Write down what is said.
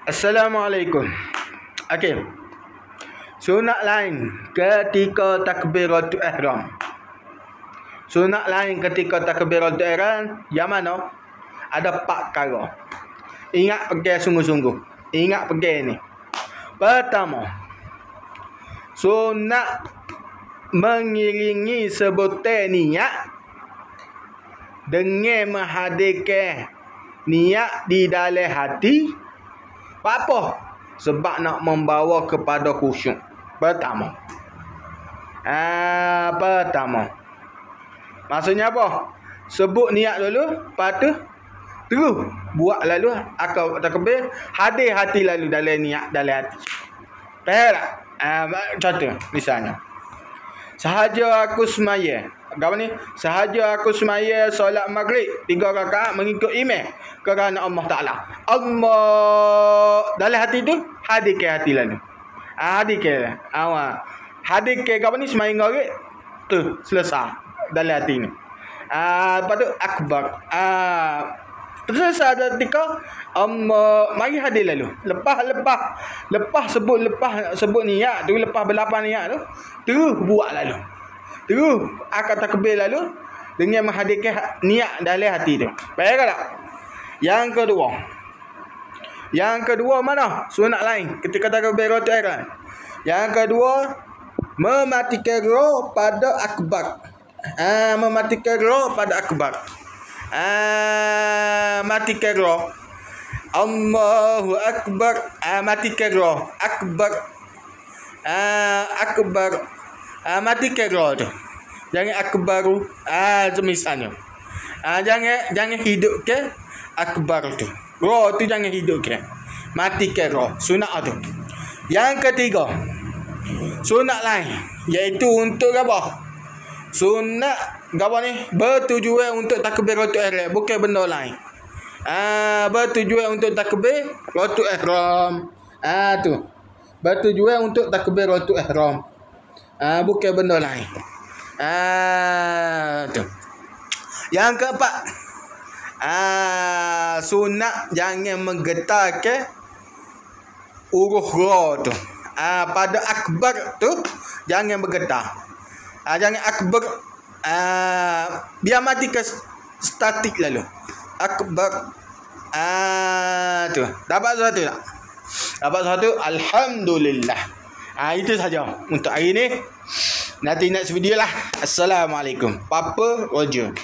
Assalamualaikum. Okey. Sunat lain ketika takbiratul ihram. Sunat lain ketika takbiratul ihram yang mana? Ada 4 perkara. Ingat pegang sungguh-sungguh. Ingat pegang ni. Pertama, sunat mengiringi sebutan niat dengan menghadirkan niat di dalam hati. Apa? Sebab nak membawa kepada khusyuk. Pertama. Pertama. Maksudnya apa? Sebut niat dulu, lepas tu terus buat lalu akal takbir, hadir hati lalu dalam niat dalam hati. Faham tak? Contoh misalnya. Sahaja aku semaya. Apa ni? Sahaja aku semaya solat maghrib 3 rakaat mengikut imam kerana Allah Taala. Allah dalam hati tu hadirkan hati lalu. Hadirkan. Hadirkan apa ni semaya maghrib tu selesai dalam hati ni. Lepas tu akbar. Selesai ada ketika mari hadir lalu. Lepas sebut niat tu, lepas berlapan niat tu, terus buat lalu. Terus akan takbir lalu dengan menghadirkan niat dalam hati tu. Faham tak? Yang kedua mana? Sunat lain ketika takbiratul ihram. Yang kedua, mematikan roh pada akbar. Mematikan roh pada akbar. Matikan roh. Allahu akbar. Matikan roh. Akbar. Matikan roh tu. Jangan akbaru. Misalnya. Jangan hidupkan akbar tu. Roh tu jangan hidupkan. Matikan roh. Sunat tu. Yang ketiga, sunat lain, iaitu untuk apa? Sunat apa ni? Bertujuan untuk takbiratul ihram, bukan benda lain. Bertujuan untuk takbiratul ihram. Tu. Bertujuan untuk takbiratul ihram. Bukan benda lain. Tu. Yang keempat, sunat jangan menggetarkan uruh roh tu. Pada akbar tu jangan bergetar. Jangan akbar. Biar mati ke statik lalu. Akbar. Tu. Dapat satu tak? Dapat satu. Alhamdulillah. Itu saja untuk hari ni. Nanti next video lah. Assalamualaikum. Papa Roger.